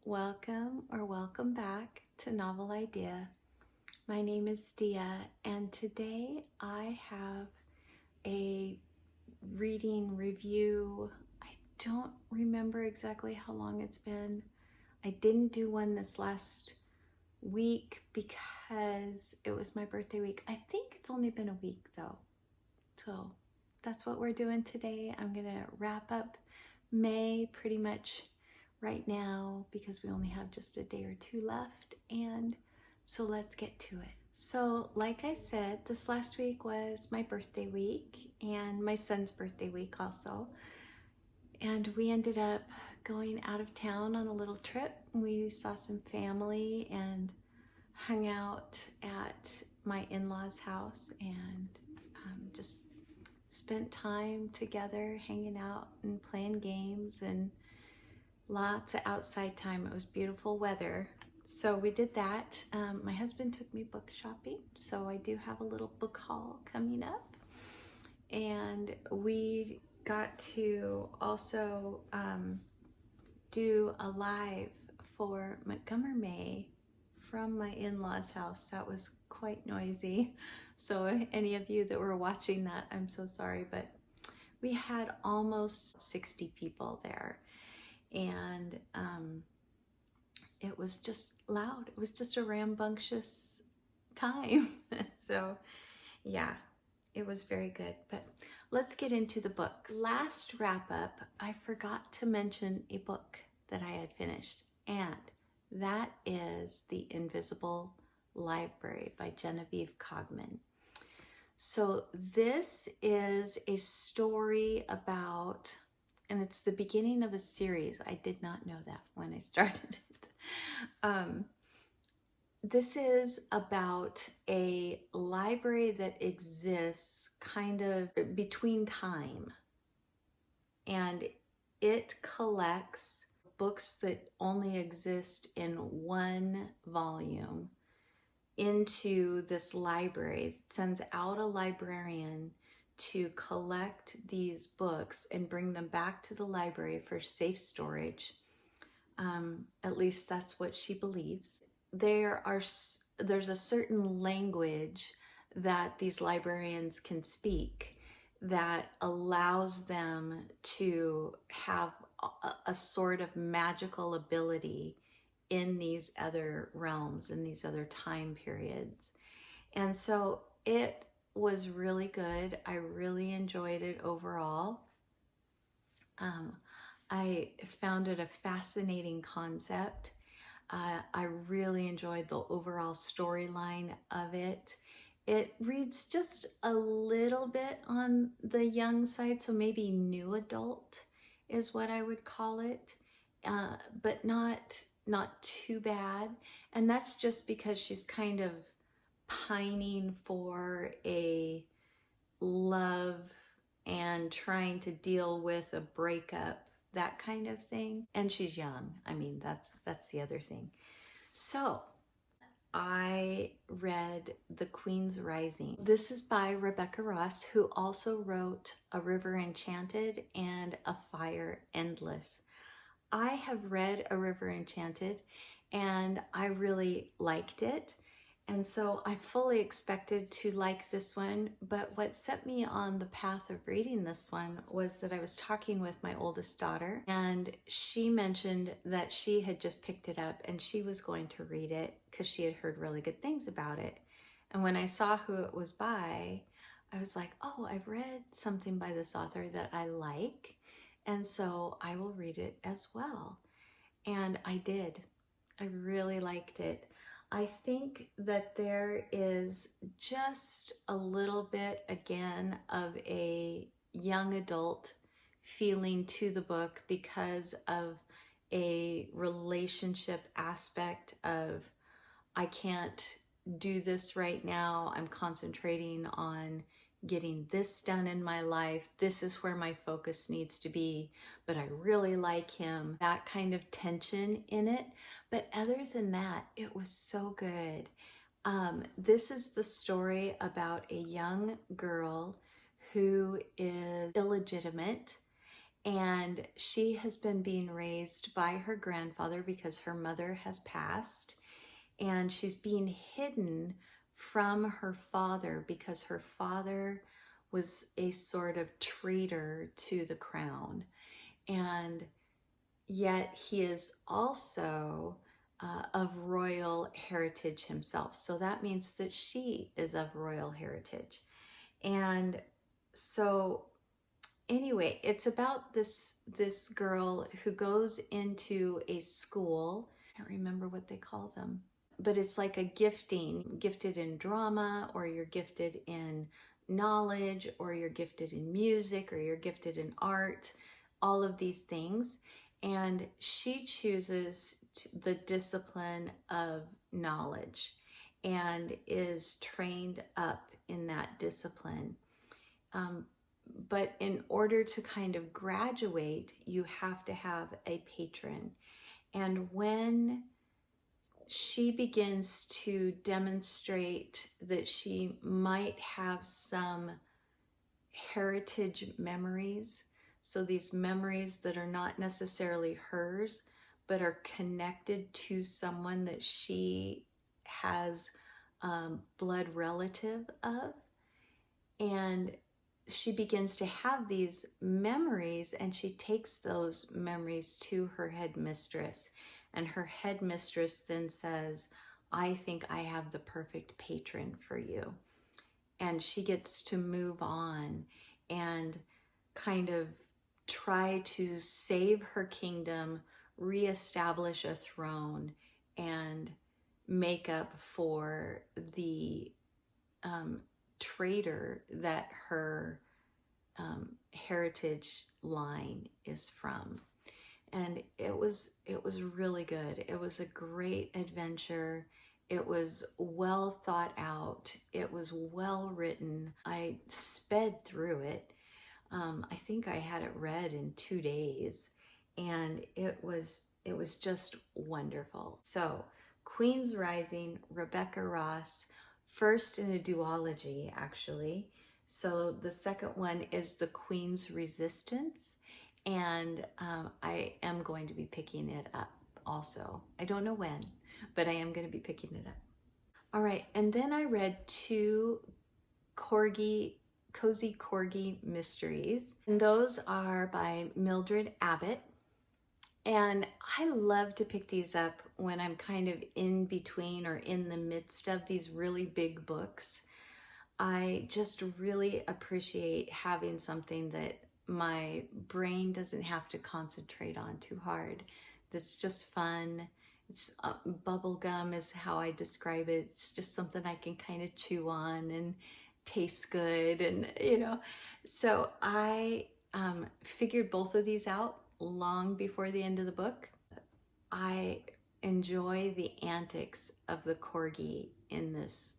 Welcome or welcome back to Novel Idea. My name is Dia, and today I have a reading review. I don't remember exactly how long it's been. I didn't do one this last week because it was my birthday week. I think it's only been a week though. So that's what we're doing today. I'm gonna wrap up May pretty much right now because we only have just a day or two left, and so let's get to it. So like I said, this last week was my birthday week and my son's birthday week also, and we ended up going out of town on a little trip. We saw some family and hung out at my in-laws' house and just spent time together hanging out and playing games and lots of outside time. It was beautiful weather, so we did that. My husband took me book shopping, so I do have a little book haul coming up, and we got to also do a live for Montgomery from my in-laws' house. That was quite noisy, so any of you that were watching that, I'm so sorry, but we had almost 60 people there, and it was just loud. It was just a rambunctious time. So yeah, it was very good. But let's get into the books. Last wrap up, I forgot to mention a book that I had finished, and that is The Invisible Library by Genevieve Cogman. So this is a story about, and it's the beginning of a series. I did not know that when I started it. This is about a library that exists kind of between time, and it collects books that only exist in one volume into this library. It sends out a librarian to collect these books and bring them back to the library for safe storage. At least that's what she believes. There's a certain language that these librarians can speak that allows them to have a sort of magical ability in these other realms, in these other time periods. And so it was really good. I really enjoyed it overall. I found it a fascinating concept. I really enjoyed the overall storyline of it. It reads just a little bit on the young side, so maybe new adult is what I would call it, but not too bad. And that's just because she's kind of pining for a love and trying to deal with a breakup, that kind of thing. And she's young. I mean, that's the other thing. So I read The Queen's Rising. This is by Rebecca Ross, who also wrote A River Enchanted and A Fire Endless. I have read A River Enchanted and I really liked it. And so I fully expected to like this one, but what set me on the path of reading this one was that I was talking with my oldest daughter, and she mentioned that she had just picked it up and she was going to read it because she had heard really good things about it. And when I saw who it was by, I was like, oh, I've read something by this author that I like, and so I will read it as well. And I did. I really liked it. I think that there is just a little bit, again, of a young adult feeling to the book because of a relationship aspect of, I can't do this right now. I'm concentrating on getting this done in my life. This is where my focus needs to be, but I really like him. That kind of tension in it. But other than that, it was so good. This is the story about a young girl who is illegitimate And she has been being raised by her grandfather because her mother has passed, and she's being hidden from her father because her father was a sort of traitor to the crown. And yet he is also of royal heritage himself. So that means that she is of royal heritage. And so anyway, it's about this girl who goes into a school. I can't remember what they call them, but it's like a gifted in drama, or you're gifted in knowledge, or you're gifted in music, or you're gifted in art, all of these things. And she chooses the discipline of knowledge and is trained up in that discipline. But in order to kind of graduate, you have to have a patron. And when she begins to demonstrate that she might have some heritage memories, so these memories that are not necessarily hers, but are connected to someone that she has blood relative of, and she begins to have these memories, and she takes those memories to her headmistress, and her headmistress then says, I think I have the perfect patron for you. And she gets to move on and kind of try to save her kingdom, reestablish a throne, and make up for the traitor that her heritage line is from. And it was really good. It was a great adventure. It was well thought out. It was well written. I sped through it. I think I had it read in 2 days, and it was just wonderful. So, Queen's Rising, Rebecca Ross, first in a duology, actually. So the second one is The Queen's Resistance, and I am going to be picking it up also. I don't know when, but I am going to be picking it up. All right, and then I read 2 Cozy Corgi mysteries, and those are by Mildred Abbott. And I love to pick these up when I'm kind of in between or in the midst of these really big books. I just really appreciate having something that my brain doesn't have to concentrate on too hard. That's just fun. It's bubble gum is how I describe it. It's just something I can kind of chew on and tastes good, and So I figured both of these out long before the end of the book. I enjoy the antics of the Corgi in this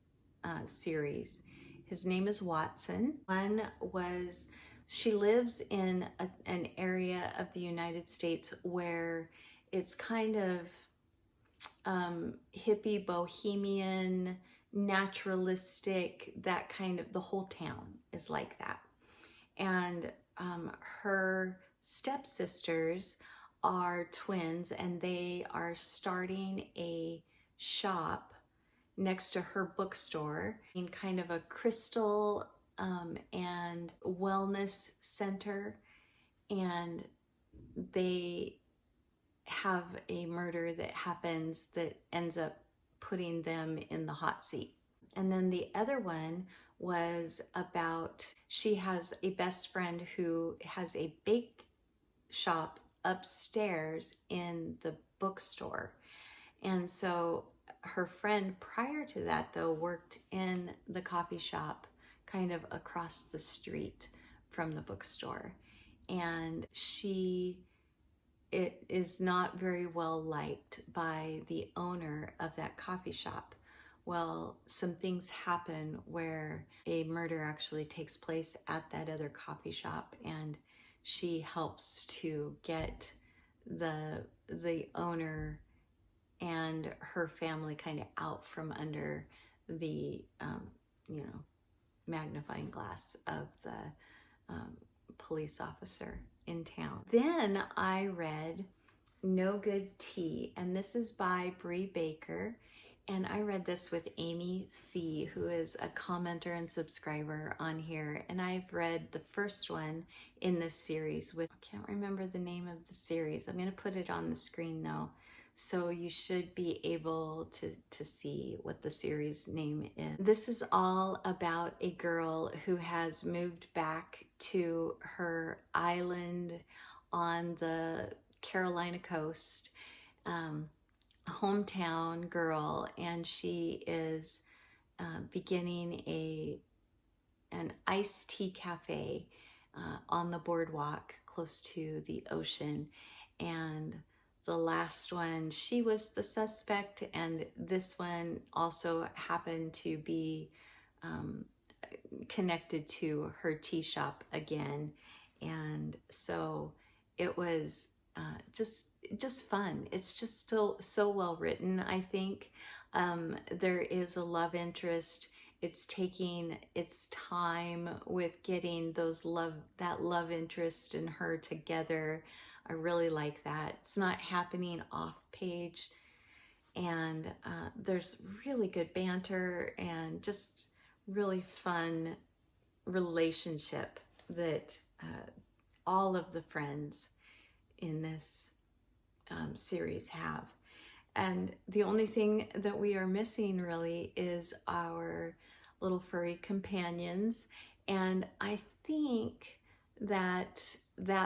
series. His name is Watson. One was, she lives in an area of the United States where it's kind of hippie, bohemian, naturalistic, that kind of, the whole town is like that. And her stepsisters are twins, and they are starting a shop next to her bookstore in kind of a crystal and wellness center. And they have a murder that happens that ends up putting them in the hot seat. And then the other one was about, she has a best friend who has a bake shop upstairs in the bookstore. And so her friend prior to that, though, worked in the coffee shop kind of across the street from the bookstore. And it is not very well liked by the owner of that coffee shop. Well, some things happen where a murder actually takes place at that other coffee shop, and she helps to get the owner and her family kind of out from under the magnifying glass of the police officer in town. Then I read No Good Tea, and this is by Bree Baker. And I read this with Amy C., who is a commenter and subscriber on here. And I've read the first one in this series with, I can't remember the name of the series. I'm going to put it on the screen though. So you should be able to see what the series name is. This is all about a girl who has moved back to her island on the Carolina coast, hometown girl, and she is beginning an iced tea cafe on the boardwalk close to the ocean. And the last one, she was the suspect, and this one also happened to be connected to her tea shop again. And so it was just fun. It's just so well written. I think there is a love interest. It's taking its time with getting that love interest and her together. I really like that. It's not happening off page, and there's really good banter and just really fun relationship that all of the friends in this series have. And the only thing that we are missing really is our little furry companions. And I think that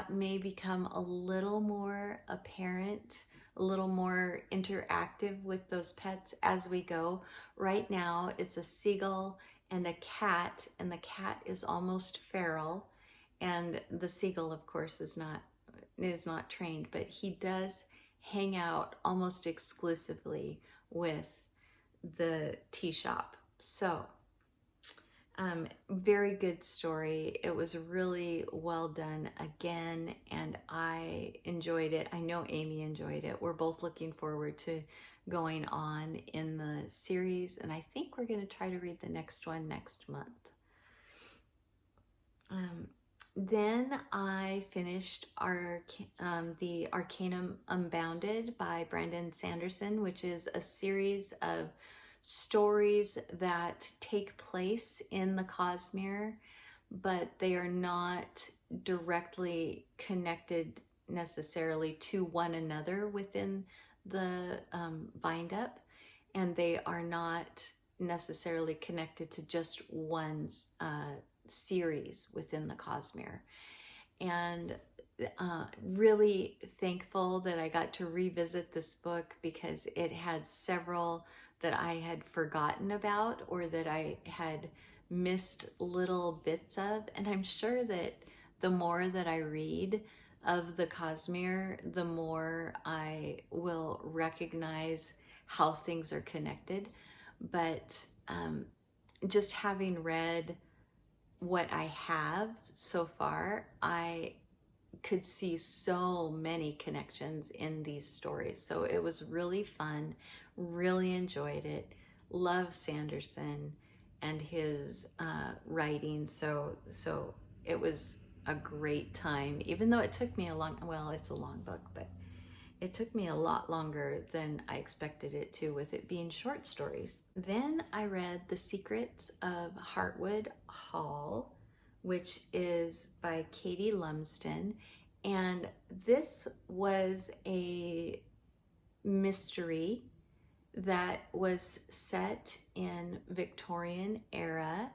may become a little more apparent, a little more interactive with those pets as we go. Right now it's a seagull and a cat, and the cat is almost feral, and the seagull of course is not trained, but he does hang out almost exclusively with the tea shop. So very good story. It was really well done again, and I enjoyed it. I know Amy enjoyed it. We're both looking forward to going on in the series, and I think we're going to try to read the next one next month. Then I finished the Arcanum Unbounded by Brandon Sanderson, which is a series of stories that take place in the Cosmere, but they are not directly connected necessarily to one another within the bind-up, and they are not necessarily connected to just one series within the Cosmere. And really thankful that I got to revisit this book, because it had several that I had forgotten about or that I had missed little bits of. And I'm sure that the more that I read of the Cosmere, the more I will recognize how things are connected. But just having read what I have so far, I could see so many connections in these stories. So it was really fun, really enjoyed it. Love Sanderson and his writing. So it was a great time, even though it took me well, it's a long book, but it took me a lot longer than I expected it to, with it being short stories. Then I read The Secrets of Heartwood Hall, which is by Katie Lumsden. And this was a mystery that was set in Victorian era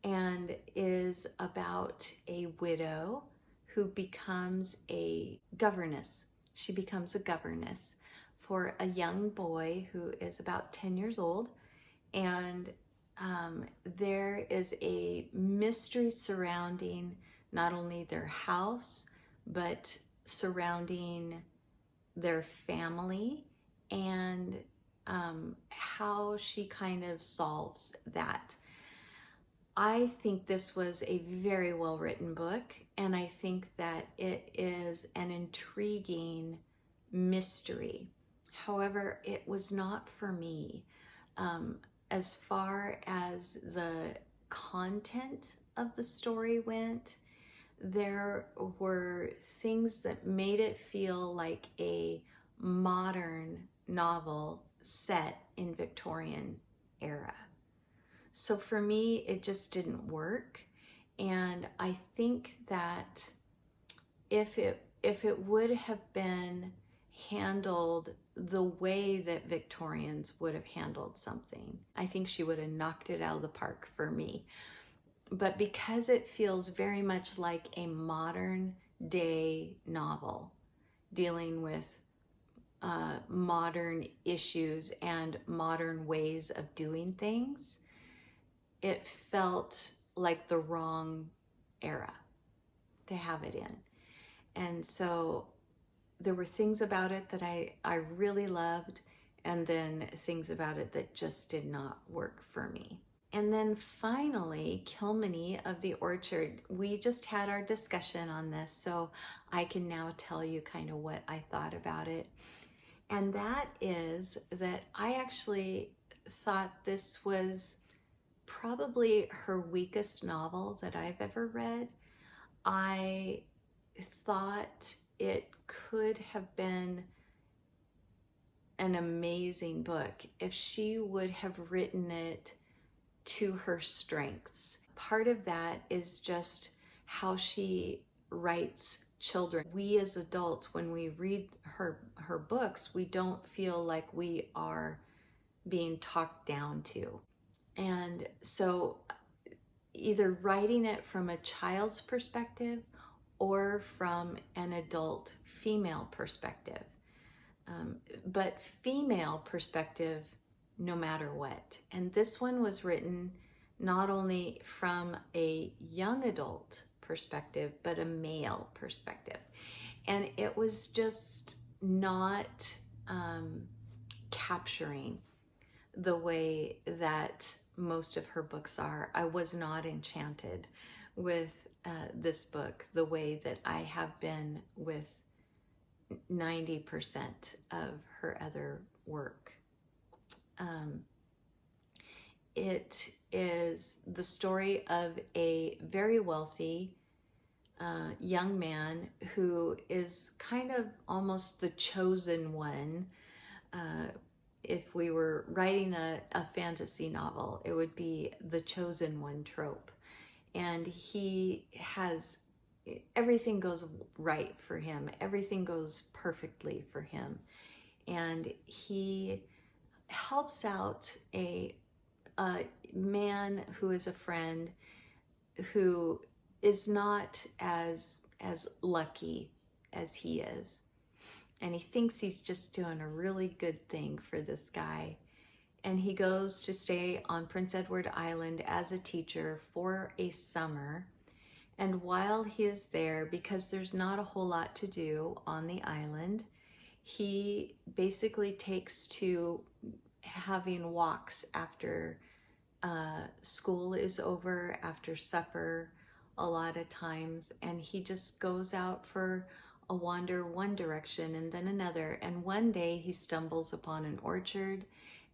and is about a widow who becomes a governess. She becomes a governess for a young boy who is about 10 years old, and there is a mystery surrounding not only their house, but surrounding their family, and how she kind of solves that. I think this was a very well written book, and I think that it is an intriguing mystery. However, it was not for me. As far as the content of the story went, there were things that made it feel like a modern novel set in Victorian era. So for me, it just didn't work. And I think that if it would have been handled the way that Victorians would have handled something, I think she would have knocked it out of the park for me. But because it feels very much like a modern day novel dealing with modern issues and modern ways of doing things, it felt like the wrong era to have it in. And so there were things about it that I really loved, and then things about it that just did not work for me. And then finally, Kilmeny of the Orchard. We just had our discussion on this, so I can now tell you kind of what I thought about it. And that is that I actually thought this was probably her weakest novel that I've ever read. I thought it could have been an amazing book if she would have written it to her strengths. Part of that is just how she writes children. We as adults, when we read her books, we don't feel like we are being talked down to. And so either writing it from a child's perspective or from an adult female perspective. But female perspective no matter what. And this one was written not only from a young adult perspective, but a male perspective. And it was just not capturing the way that most of her books are. I was not enchanted with this book the way that I have been with 90% of her other work. It is the story of a very wealthy young man who is kind of almost the chosen one. If we were writing a fantasy novel, it would be the chosen one trope. And he has, everything goes right for him. Everything goes perfectly for him. And he helps out a man who is a friend who is not as lucky as he is. And he thinks he's just doing a really good thing for this guy. And he goes to stay on Prince Edward Island as a teacher for a summer. And while he is there, because there's not a whole lot to do on the island, he basically takes to having walks after school is over, after supper, a lot of times. And he just goes out for a wander one direction and then another. And one day he stumbles upon an orchard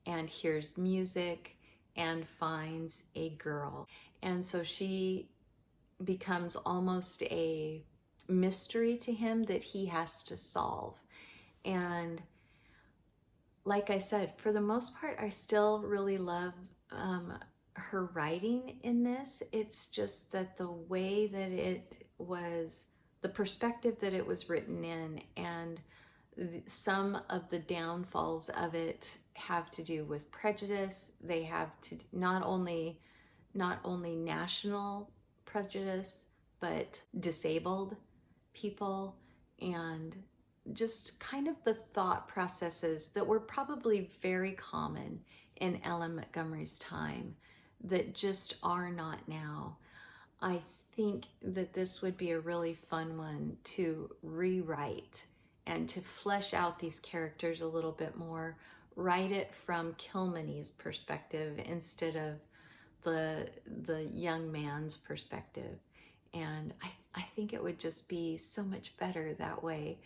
and hears music and finds a girl. And so she becomes almost a mystery to him that he has to solve. And like I said, for the most part, I still really love her writing in this. It's just that the way that it was, the perspective that it was written in, and some of the downfalls of it have to do with prejudice. They have to not only national prejudice, but disabled people, and just kind of the thought processes that were probably very common in Ellen Montgomery's time that just are not now. I think that this would be a really fun one to rewrite and to flesh out these characters a little bit more, write it from Kilmeny's perspective instead of the young man's perspective. And I think it would just be so much better that way.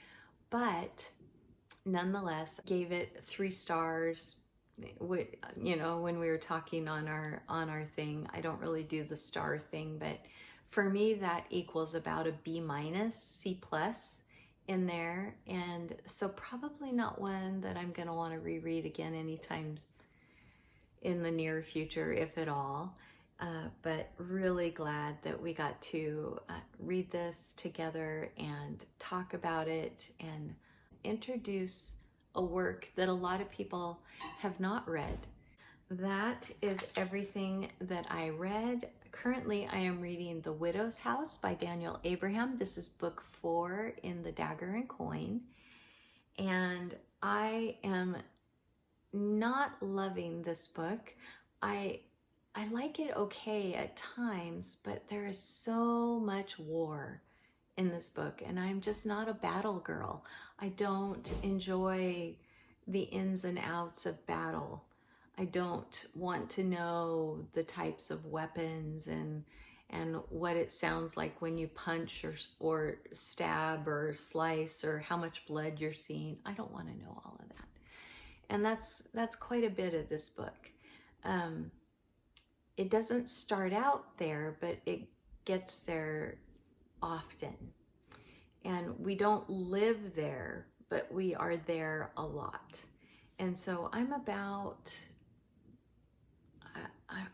But nonetheless, gave it 3 stars. You know, when we were talking on our thing, I don't really do the star thing, but for me, that equals about a B minus, C plus in there. And so probably not one that I'm going to want to reread again anytime in the near future, if at all. But really glad that we got to read this together and talk about it and introduce a work that a lot of people have not read. That is everything that I read. Currently, I am reading The Widow's House by Daniel Abraham. This is book 4 in the Dagger and Coin. And I am not loving this book. I like it okay at times, but there is so much war in this book, and I'm just not a battle girl. I don't enjoy the ins and outs of battle. I don't want to know the types of weapons and what it sounds like when you punch or stab or slice, or how much blood you're seeing. I don't want to know all of that. And that's quite a bit of this book. It doesn't start out there, but it gets there often. And we don't live there, but we are there a lot. And so I'm about,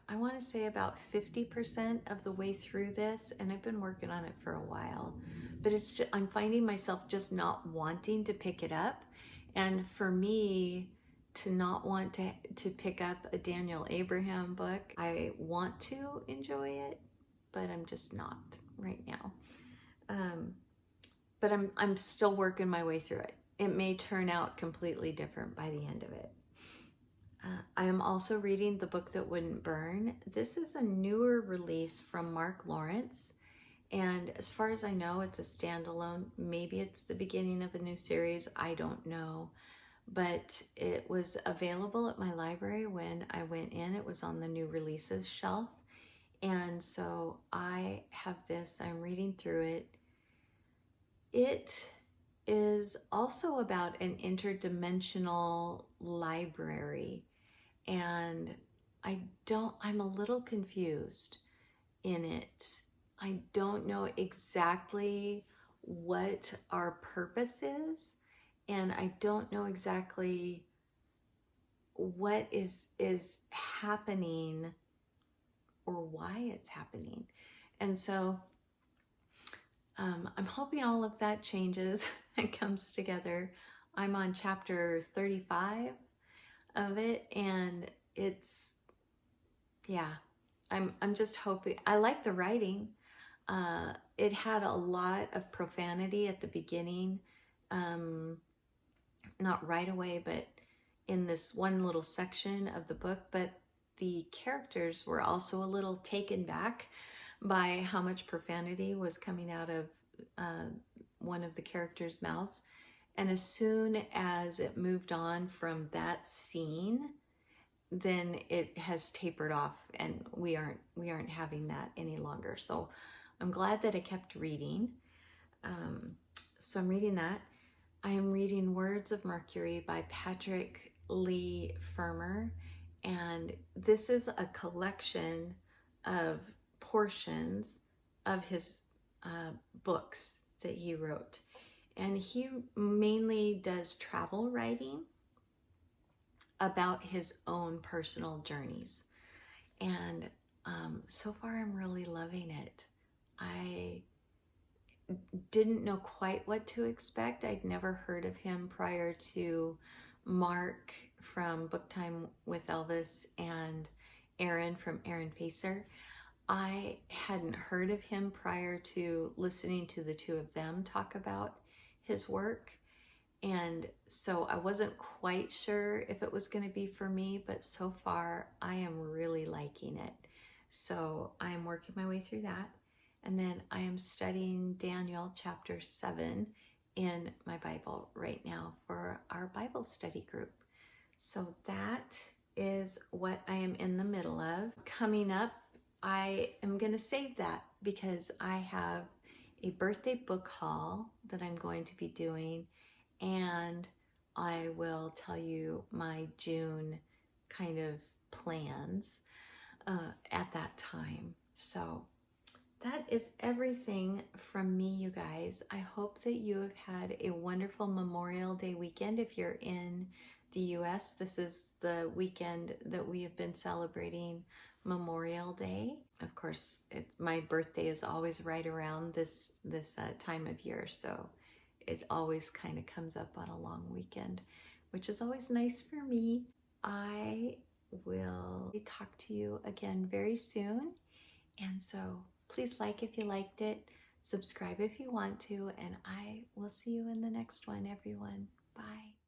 I want to say about 50% of the way through this, and I've been working on it for a while, but it's just, I'm finding myself just not wanting to pick it up. And for me to not want to pick up a Daniel Abraham book, I want to enjoy it, but I'm just not right now. But I'm still working my way through it. It may turn out completely different by the end of it. I am also reading The Book That Wouldn't Burn. This is a newer release from Mark Lawrence. And as far as I know, it's a standalone. Maybe it's the beginning of a new series. I don't know. But it was available at my library when I went in. It was on the new releases shelf. And so I have this. I'm reading through it. It is also about an interdimensional library, and I'm a little confused in it. I don't know exactly what our purpose is, and I don't know exactly what is happening or why it's happening. And so I'm hoping all of that changes and comes together. I'm on chapter 35 of it, and it's, yeah, I'm just hoping. I like the writing. It had a lot of profanity at the beginning, not right away, but in this one little section of the book. But the characters were also a little taken back by how much profanity was coming out of one of the characters' mouths. And as soon as it moved on from that scene, then it has tapered off, and we aren't having that any longer. So I'm glad that I kept reading. So I'm reading that. I am reading Words of Mercury by Patrick Leigh Fermor, and this is a collection of portions of his books that he wrote. And he mainly does travel writing about his own personal journeys. And so far I'm really loving it. I didn't know quite what to expect. I'd never heard of him prior to Mark from Book Time with Elvis and Aaron from Aaron Facer. I hadn't heard of him prior to listening to the two of them talk about his work. And so I wasn't quite sure if it was going to be for me, but so far I am really liking it. So I'm working my way through that. And then I am studying Daniel chapter 7 in my Bible right now for our Bible study group. So that is what I am in the middle of. Coming up, I am going to save that because I have a birthday book haul that I'm going to be doing, and I will tell you my June kind of plans at that time. So that is everything from me, you guys. I hope that you have had a wonderful Memorial Day weekend. If you're in the US, this is the weekend that we have been celebrating Memorial Day. Of course, my birthday is always right around this time of year, so it always kind of comes up on a long weekend, which is always nice for me. I will talk to you again very soon, and so please like if you liked it, subscribe if you want to, and I will see you in the next one, everyone. Bye.